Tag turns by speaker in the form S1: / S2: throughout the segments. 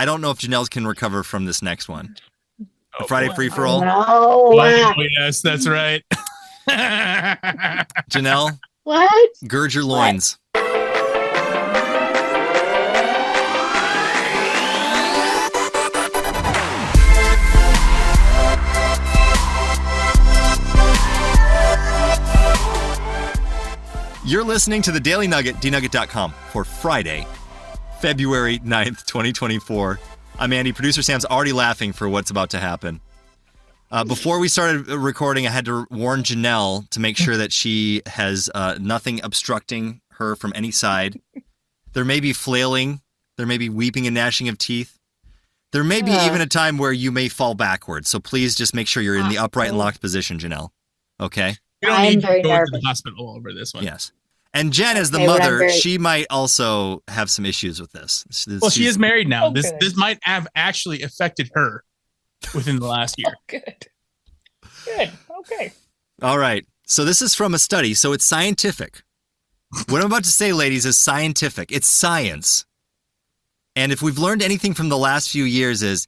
S1: I don't know if Janelle can recover from this next one.
S2: Oh,
S1: Friday free-for-all?
S3: No.
S2: Yes, that's right.
S1: Janelle?
S3: What?
S1: Gird your loins. You're listening to the Daily Nugget, dnugget.com, for Friday, February 9th, 2024. I'm Andy. Producer Sam's already laughing for what's about to happen. Before we started recording, I had to warn Janelle to make sure that she has nothing obstructing her from any side. There may be flailing. There may be weeping and gnashing of teeth. There may be even a time where you may fall backwards. So please just make sure you're in the upright and locked position, Janelle. Okay?
S2: You don't need to go to the hospital over this one.
S1: Yes. And Jen, as the mother, she might also have some issues with this.
S2: Well, she is married now.
S4: Oh,
S2: this might have actually affected her within the last year.
S4: Oh, good. Good. Okay.
S1: All right. So this is from a study. So it's scientific. What I'm about to say, ladies, is scientific. It's science. And if we've learned anything from the last few years is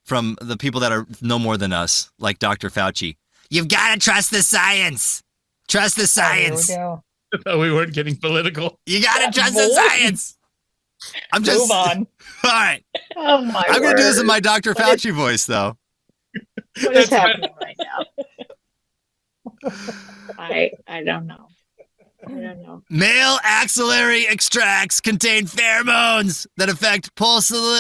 S1: from the people that are no more than us, like Dr. Fauci, you've got to trust the science. Trust the science.
S4: There
S2: I thought we weren't getting political.
S1: You got to trust the science. I'm just
S4: Move on.
S1: All right.
S3: Oh my
S1: I'm going to do this in my Dr. Fauci voice, though.
S3: What is happening right now? I don't know. I don't know.
S1: Male axillary extracts contain pheromones that affect pulsatile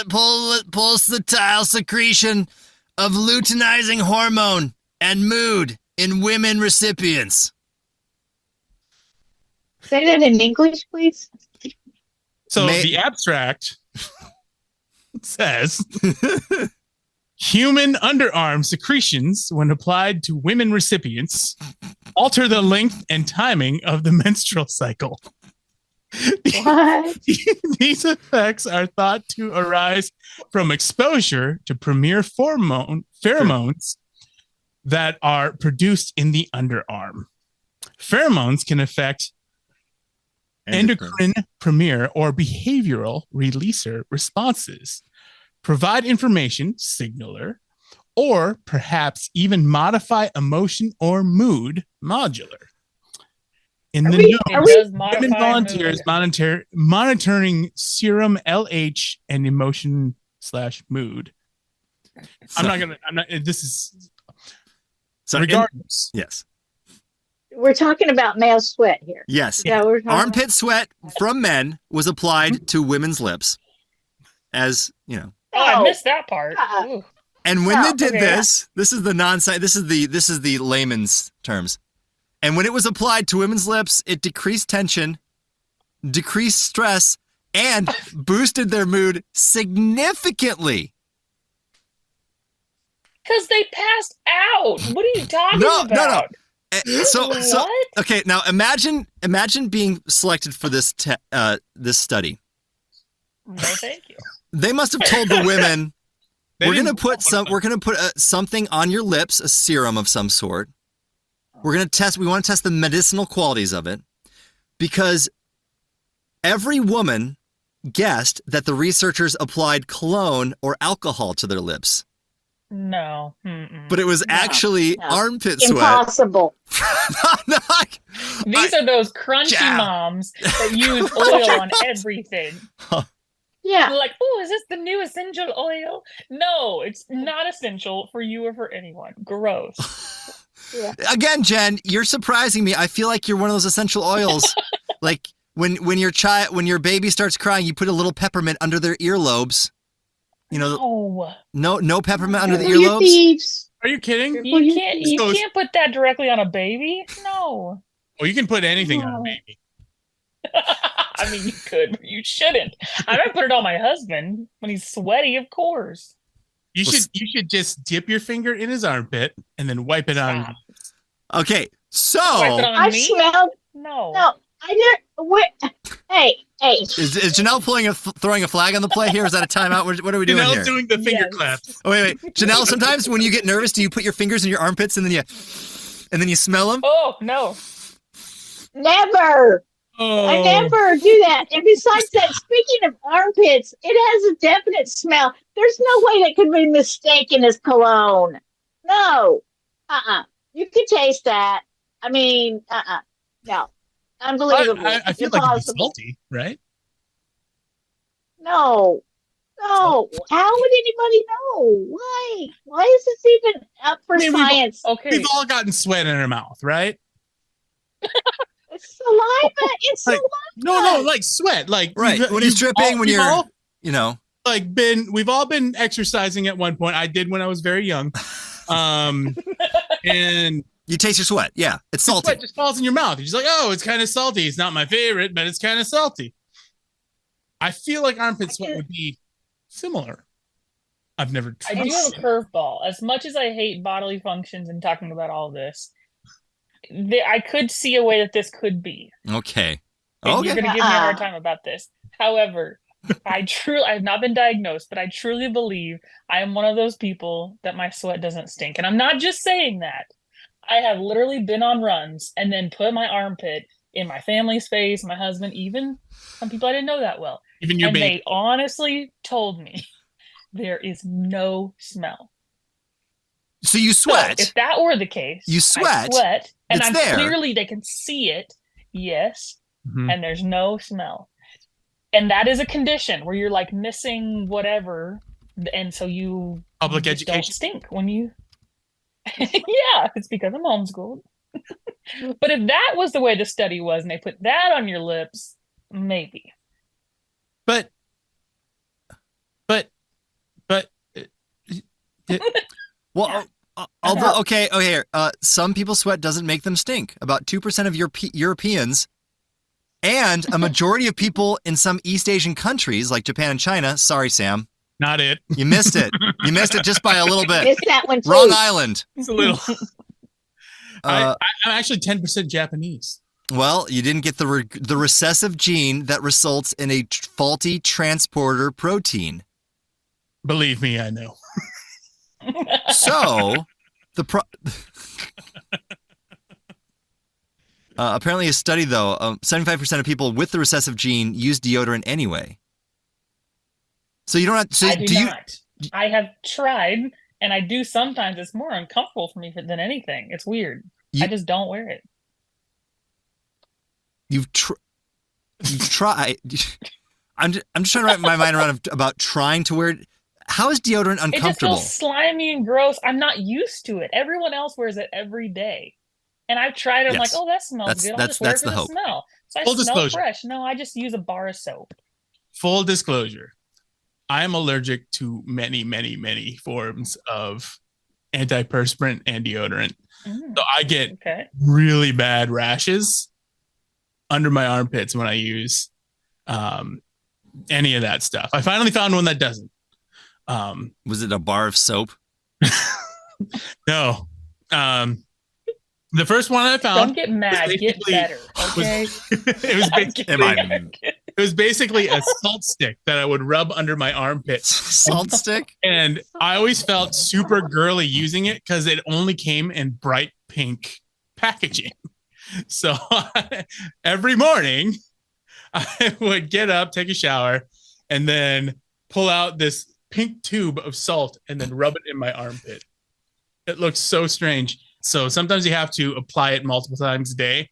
S1: secretion of luteinizing hormone and mood in women recipients.
S3: Say that in English, please.
S2: So the abstract says human underarm secretions, when applied to women recipients, alter the length and timing of the menstrual cycle.
S3: What?
S2: These effects are thought to arise from exposure to premier pheromones that are produced in the underarm. Pheromones can affect endocrine premier or behavioral releaser responses, provide information signaler, or perhaps even modify emotion or mood modular. In the news, women volunteers monitoring serum LH and emotion/mood. This is
S1: so
S2: regardless.
S1: Yes.
S3: We're talking about male sweat here.
S1: Yes.
S3: Yeah,
S1: armpit sweat from men was applied to women's lips, as you know.
S4: Oh, I missed that part.
S1: And when they did this is the non-science. This is the layman's terms. And when it was applied to women's lips, it decreased tension, decreased stress, and boosted their mood significantly.
S4: Because they passed out. What are you talking about?
S1: No. So okay. Now imagine being selected for this this study.
S4: No, thank you.
S1: They must have told the women, we're gonna put something on your lips, a serum of some sort. We want to test the medicinal qualities of it, because every woman guessed that the researchers applied cologne or alcohol to their lips.
S4: No.
S1: But it was actually armpit sweat.
S3: Impossible.
S4: These are those crunchy moms that use oil on everything.
S3: Yeah.
S4: Like, oh, is this the new essential oil? No, it's not essential for you or for anyone. Gross.
S3: Yeah.
S1: Again, Jen, you're surprising me. I feel like you're one of those essential oils. Like when your baby starts crying, you put a little peppermint under their earlobes. You know, no peppermint under the earlobes.
S2: Are you kidding?
S4: You can't put that directly on a baby. No.
S2: Well, you can put anything on a baby.
S4: I mean, you could, but you shouldn't. I'm gonna put it on my husband when he's sweaty, of course.
S2: You should just dip your finger in his armpit and then wipe it on.
S1: Okay, so
S3: I smelled. No. I didn't. What? Hey.
S1: Is Janelle throwing a flag on the play here? Is that a timeout? What are we doing here?
S2: Janelle's doing the finger claps.
S1: Oh wait. Janelle, sometimes when you get nervous, do you put your fingers in your armpits and then you smell them?
S4: Oh no.
S3: Never. I never do that. And besides that, speaking of armpits, it has a definite smell. There's no way that could be mistaken as cologne. No. You can taste that. I mean, no. Unbelievable.
S2: I feel like it'd be salty, right?
S3: No. No. How would anybody know? Why? Why is this even up for science?
S2: We've all gotten sweat in our mouth, right?
S3: It's saliva. It's saliva.
S2: No, like sweat. Like
S1: right. When it's dripping, when you're, you know.
S2: Like we've all been exercising at one point. I did when I was very young. And
S1: you taste your sweat. Yeah. It's salty.
S2: Sweat just falls in your mouth. You're just like, oh, it's kind of salty. It's not my favorite, but it's kind of salty. I feel like armpit sweat would be similar. I've never tried.
S4: I do have a curveball. As much as I hate bodily functions and talking about all this, I could see a way that this could be.
S1: Okay.
S4: You're going to give me a hard time about this. However, I have not been diagnosed, but I truly believe I am one of those people that my sweat doesn't stink. And I'm not just saying that. I have literally been on runs and then put my armpit in my family's face, my husband, even some people I didn't know that well.
S2: Even your
S4: baby. They honestly told me there is no smell.
S1: So you sweat.
S4: So if that were the case,
S1: you sweat.
S4: I sweat, and
S1: I'm there.
S4: Clearly they can see it. Yes, and there's no smell. And that is a condition where you're like missing whatever, and so you
S2: public education
S4: don't stink when you. Yeah, it's because I'm homeschooled. But if that was the way the study was, and they put that on your lips, maybe.
S2: But.
S1: Well, although okay. Some people's sweat doesn't make them stink. About 2% of Europeans. And a majority of people in some East Asian countries like Japan and China. Sorry, Sam.
S2: Not it.
S1: You missed it. You missed it just by a little bit.
S3: Missed that one too.
S1: Wrong island.
S2: It's a little. I'm actually 10% Japanese.
S1: Well, you didn't get the recessive gene that results in a faulty transporter protein.
S2: Believe me, I know.
S1: So, apparently a study, though, 75% of people with the recessive gene use deodorant anyway. So you don't have to...
S4: I do not. I have tried, and I do sometimes. It's more uncomfortable for me than anything. It's weird. I just don't wear it.
S1: You've tried... I'm just trying to wrap my mind around about trying to wear it. How is deodorant uncomfortable?
S4: It just feels slimy and gross. I'm not used to it. Everyone else wears it every day. And I've tried it. I'm like, oh, that smells good. I'll just wear it for the smell. So I smell fresh. No, I just use a bar of soap.
S2: Full disclosure. I am allergic to many, many, many forms of antiperspirant and deodorant. So I get really bad rashes under my armpits when I use any of that stuff. I finally found one that doesn't.
S1: Was it a bar of soap?
S2: No. The first one I found.
S4: Don't get mad. Get better. Okay.
S2: It was basically a salt stick that I would rub under my armpit.
S1: Salt stick?
S2: And I always felt super girly using it because it only came in bright pink packaging. So every morning I would get up, take a shower, and then pull out this pink tube of salt and then rub it in my armpit. It looks so strange. So sometimes you have to apply it multiple times a day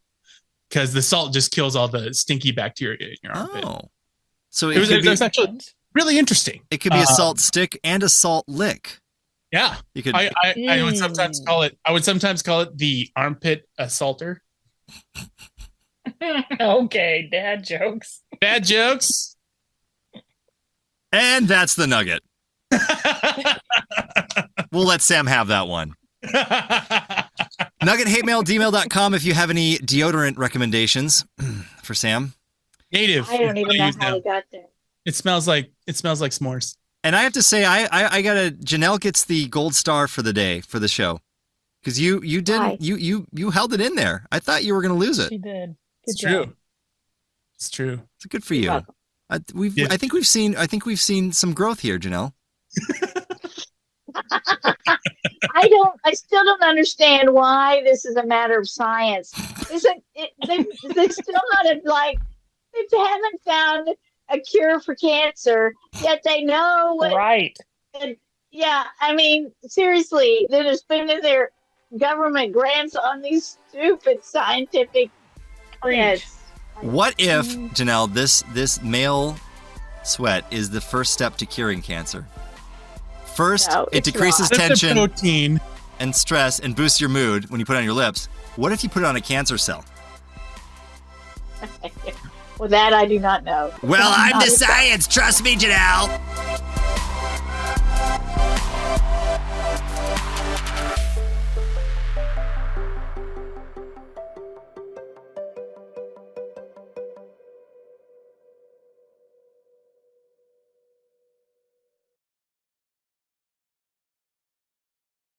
S2: because the salt just kills all the stinky bacteria in your armpit. Oh,
S1: so
S2: it was actually really interesting.
S1: It could be a salt stick and a salt lick.
S2: Yeah, you could. I would sometimes call it. I would sometimes call it the armpit assaulter.
S4: Okay, dad jokes.
S2: Dad jokes.
S1: And that's the nugget. We'll let Sam have that one. NuggetHateMail@gmail.com if you have any deodorant recommendations for Sam.
S2: Native.
S3: I don't even know how we got there.
S2: It smells like s'mores.
S1: And I have to say, I got Janelle gets the gold star for the day for the show because you didn't you held it in there. I thought you were going to lose it.
S4: She did.
S2: It's true. It's true.
S1: It's good for you. I think we've seen some growth here, Janelle.
S3: I still don't understand why this is a matter of science. Isn't it? They still not like they haven't found a cure for cancer, yet they know what.
S4: Right.
S3: And, yeah, I mean, seriously, they're spending their government grants on these stupid scientific. Yes.
S1: What if, Janelle, this male sweat is the first step to curing cancer? First,
S3: No,
S1: it
S3: it's
S1: decreases
S3: not.
S2: That's the
S1: tension
S2: protein.
S1: and stress and boosts your mood when you put it on your lips. What if you put it on a cancer cell?
S3: Well, that I do not know.
S1: Well, I'm
S3: Not
S1: the
S3: a-
S1: science. Trust me, Janelle.